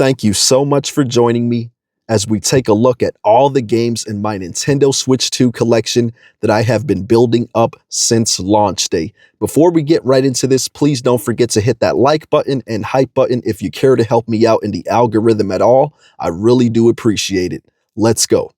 Thank you so much for joining me as we take a look at all the games in my Nintendo Switch 2 collection that I have been building up since launch day. Before we get right into this, please don't forget to hit that like button and hype button if you care to help me out in the algorithm at all. I really do appreciate it. Let's go.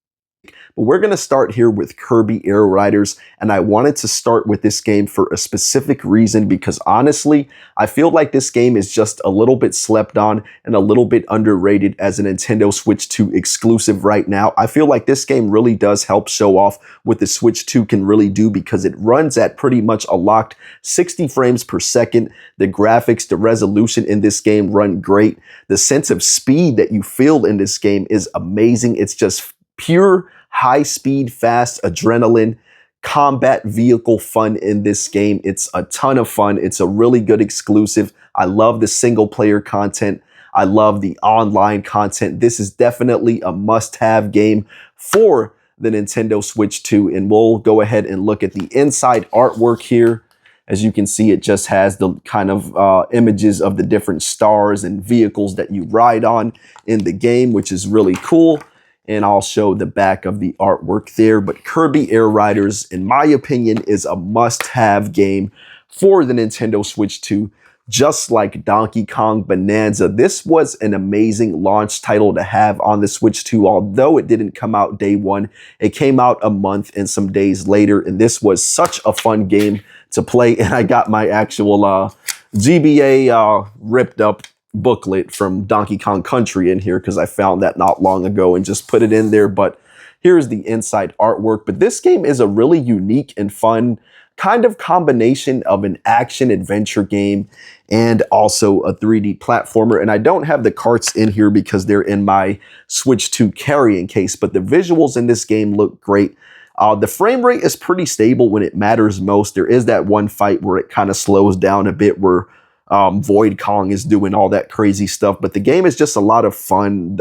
But we're going to start here with Kirby Air Riders, and I wanted to start with this game for a specific reason because honestly, I feel like this game is just a little bit slept on and a little bit underrated as a Nintendo Switch 2 exclusive right now. I feel like this game really does help show off what the Switch 2 can really do because it runs at pretty much a locked 60 frames per second. The graphics, the resolution in this game run great. The sense of speed that you feel in this game is amazing. It's just pure high speed, fast adrenaline, combat vehicle fun in this game. It's a ton of fun. It's a really good exclusive. I love the single player content. I love the online content. This is definitely a must-have game for the Nintendo Switch 2. And we'll go ahead and look at the inside artwork here. As you can see, it just has the kind of images of the different stars and vehicles that you ride on in the game, which is really cool. And I'll show the back of the artwork there. But Kirby Air Riders, in my opinion, is a must-have game for the Nintendo Switch 2. Just like Donkey Kong Bananza, this was an amazing launch title to have on the Switch 2. Although it didn't come out day one, it came out a month and some days later. And this was such a fun game to play. And I got my actual GBA ripped up booklet from Donkey Kong Country in here because I found that not long ago and just put it in there. But here's the inside artwork. But this game is a really unique and fun kind of combination of an action adventure game and also a 3D platformer. And I don't have the carts in here because they're in my Switch 2 carrying case, but the visuals in this game look great. The frame rate is pretty stable when it matters most. There is that one fight where it kind of slows down a bit where Void Kong is doing all that crazy stuff, but the game is just a lot of fun.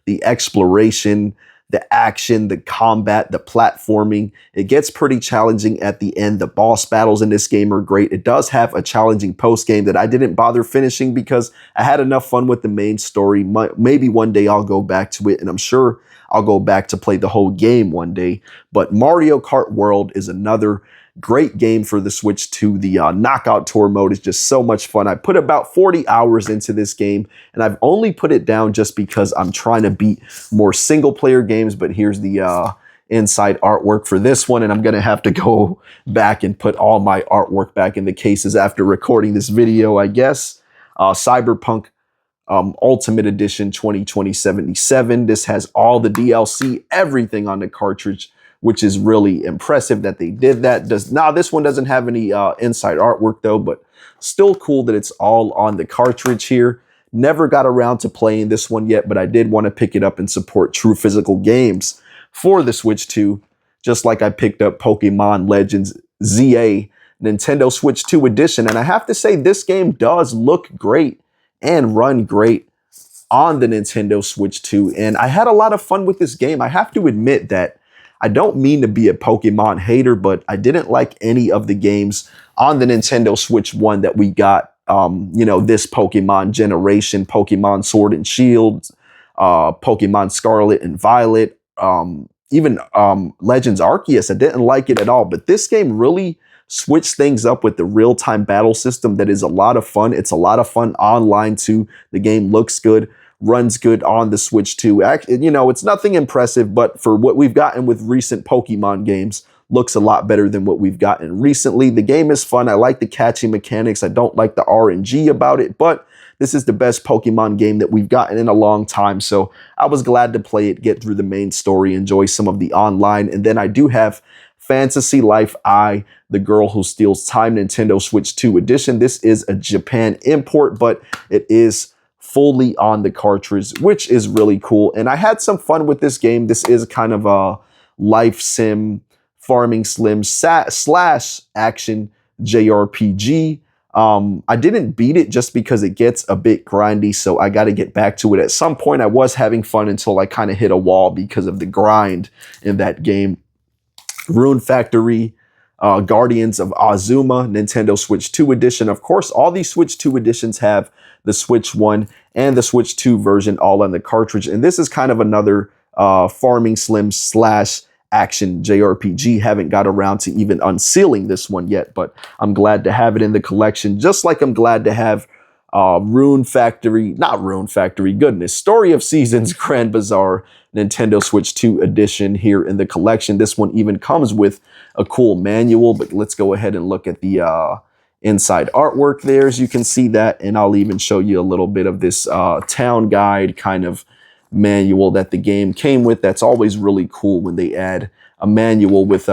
The exploration, the action, the combat, the platforming, it gets pretty challenging at the end. The boss battles in this game are great. It does have a challenging post game that I didn't bother finishing because I had enough fun with the main story. Maybe one day I'll go back to it, and I'm sure I'll go back to play the whole game one day. But Mario Kart World is another great game for the Switch 2. The Knockout Tour mode is just so much fun. I put about 40 hours into this game, and I've only put it down just because I'm trying to beat more single player games. But here's the inside artwork for this one, and I'm going to have to go back and put all my artwork back in the cases after recording this video, I guess. Cyberpunk Ultimate Edition 2020-77. This has all the DLC, everything on the cartridge, which is really impressive that they did that. This one doesn't have any inside artwork though, but still cool that it's all on the cartridge here. Never got around to playing this one yet, but I did want to pick it up and support true physical games for the Switch 2, just like I picked up Pokémon Legends Z-A, Nintendo Switch 2 edition. And I have to say, this game does look great and run great on the Nintendo Switch 2. And I had a lot of fun with this game. I have to admit that I don't mean to be a Pokemon hater, but I didn't like any of the games on the Nintendo Switch 1 that we got, this Pokemon generation, Pokemon Sword and Shield, Pokemon Scarlet and Violet, even Legends Arceus. I didn't like it at all, but this game really switched things up with the real-time battle system that is a lot of fun. It's a lot of fun online too. The game looks good, runs good on the Switch 2. It's nothing impressive, but for what we've gotten with recent Pokemon games, looks a lot better than what we've gotten recently. The game is fun. I like the catching mechanics. I don't like the RNG about it, but this is the best Pokemon game that we've gotten in a long time. So I was glad to play it, get through the main story, enjoy some of the online. And then I do have Fantasy Life I, The Girl Who Steals Time, Nintendo Switch 2 edition. This is a Japan import, but it is fully on the cartridge, which is really cool. And I had some fun with this game. This is kind of a life sim, farming slim slash action JRPG. I didn't beat it just because it gets a bit grindy, so I got to get back to it. At some point, I was having fun until I kind of hit a wall because of the grind in that game. Rune Factory, Guardians of Azuma, Nintendo Switch 2 edition. Of course, all these Switch 2 editions have the Switch 1 and the Switch 2 version all on the cartridge. And this is kind of another Farming Slim slash action JRPG. Haven't got around to even unsealing this one yet, but I'm glad to have it in the collection, just like I'm glad to have Rune Factory, not Rune Factory, goodness, Story of Seasons Grand Bazaar Nintendo Switch 2 edition here in the collection. This one even comes with a cool manual, but let's go ahead and look at the inside artwork there, as you can see that, and I'll even show you a little bit of this town guide kind of manual that the game came with. That's always really cool when they add a manual with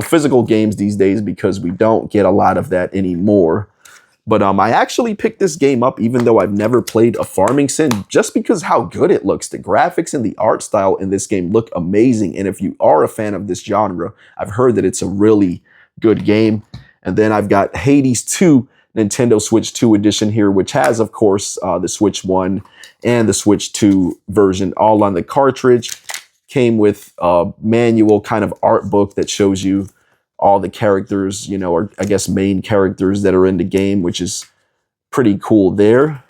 physical games these days, because we don't get a lot of that anymore. But I actually picked this game up even though I've never played a farming sim, just because how good it looks. The graphics and the art style in this game look amazing. And if you are a fan of this genre, I've heard that it's a really good game. And then I've got Hades 2 Nintendo Switch 2 edition here, which has, of course, the Switch 1 and the Switch 2 version all on the cartridge. Came with a manual kind of art book that shows you all the characters, or I guess main characters that are in the game, which is pretty cool there.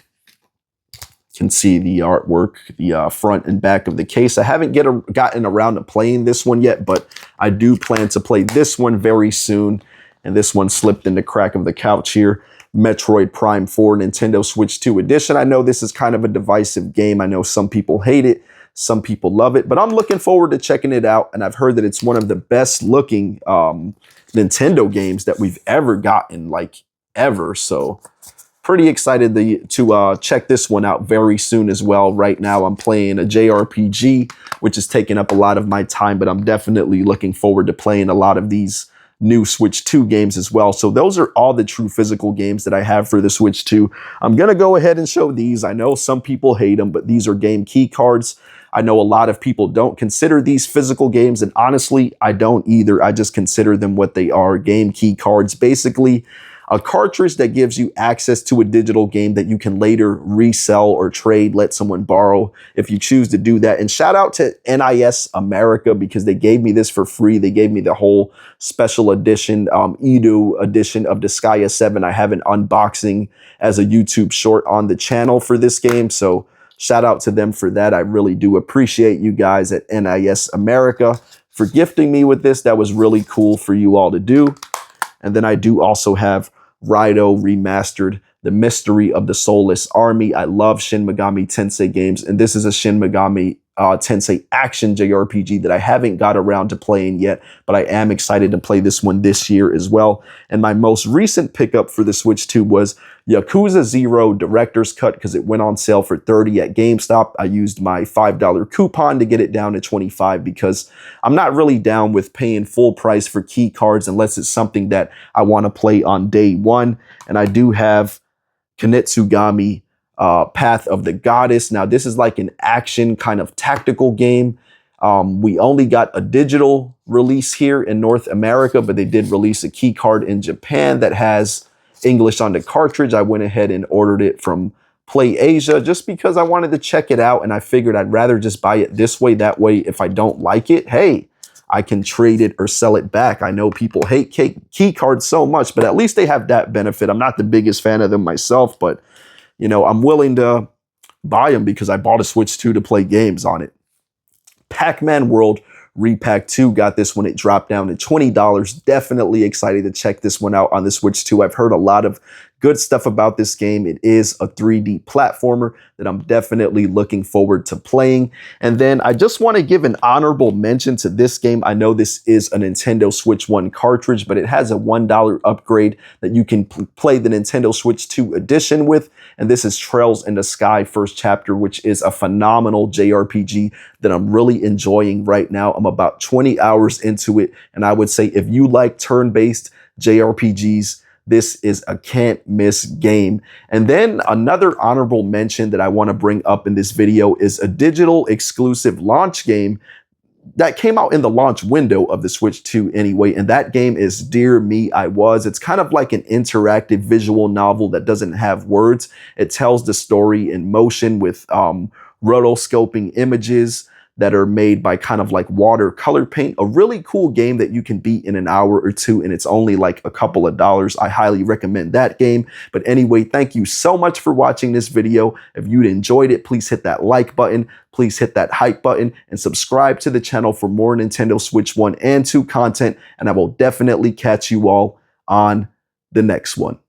You can see the artwork, the front and back of the case. I haven't gotten around to playing this one yet, but I do plan to play this one very soon. And this one slipped in the crack of the couch here. Metroid Prime 4 Nintendo Switch 2 edition. I know this is kind of a divisive game. I know some people hate it, some people love it, but I'm looking forward to checking it out. And I've heard that it's one of the best looking Nintendo games that we've ever gotten, like ever. So pretty excited to check this one out very soon as well. Right now I'm playing a JRPG, which is taking up a lot of my time, but I'm definitely looking forward to playing a lot of these new Switch 2 games as well. So those are all the true physical games that I have for the Switch 2. I'm going to go ahead and show these. I know some people hate them, but these are game key cards. I know a lot of people don't consider these physical games, and honestly, I don't either. I just consider them what they are, game key cards. Basically, a cartridge that gives you access to a digital game that you can later resell or trade, let someone borrow if you choose to do that. And shout out to NIS America, because they gave me this for free. They gave me the whole special edition, Edo edition of Disgaea 7. I have an unboxing as a YouTube short on the channel for this game. So shout out to them for that. I really do appreciate you guys at NIS America for gifting me with this. That was really cool for you all to do. And then I do also have Raido Remastered, The Mystery of the Soulless Army. I love Shin Megami Tensei games, and this is a Shin Megami Tensei action JRPG that I haven't got around to playing yet, but I am excited to play this one this year as well. And my most recent pickup for the Switch 2 was Yakuza 0 Director's Cut, because it went on sale for $30 at GameStop. I used my $5 coupon to get it down to $25, because I'm not really down with paying full price for key cards unless it's something that I want to play on day one. And I do have Kunitsugami Path of the Goddess. Now, this is like an action kind of tactical game. We only got a digital release here in North America, but they did release a key card in Japan that has English on the cartridge. I went ahead and ordered it from Play Asia just because I wanted to check it out, and I figured I'd rather just buy it this way. That way, if I don't like it, hey, I can trade it or sell it back. I know people hate key cards so much, but at least they have that benefit. I'm not the biggest fan of them myself, but I'm willing to buy them because I bought a Switch 2 to play games on it. Pac-Man World Repack 2, got this when it dropped down to $20. Definitely excited to check this one out on the Switch 2. I've heard a lot of good stuff about this game. It is a 3D platformer that I'm definitely looking forward to playing. And then I just want to give an honorable mention to this game. I know this is a Nintendo Switch 1 cartridge, but it has a $1 upgrade that you can play the Nintendo Switch 2 edition with. And this is Trails in the Sky First Chapter, which is a phenomenal JRPG that I'm really enjoying right now. I'm about 20 hours into it. And I would say if you like turn-based JRPGs, this is a can't miss game. And then another honorable mention that I want to bring up in this video is a digital exclusive launch game that came out in the launch window of the Switch 2 anyway. And that game is Dear Me, I Was. It's kind of like an interactive visual novel that doesn't have words. It tells the story in motion with rotoscoping images. that are made by kind of like watercolor paint. A really cool game that you can beat in an hour or two, and it's only like a couple of dollars. I highly recommend that game. But anyway, thank you so much for watching this video. If you enjoyed it, please hit that like button, please hit that hype button, and subscribe to the channel for more Nintendo Switch 1 and 2 content, and I will definitely catch you all on the next one.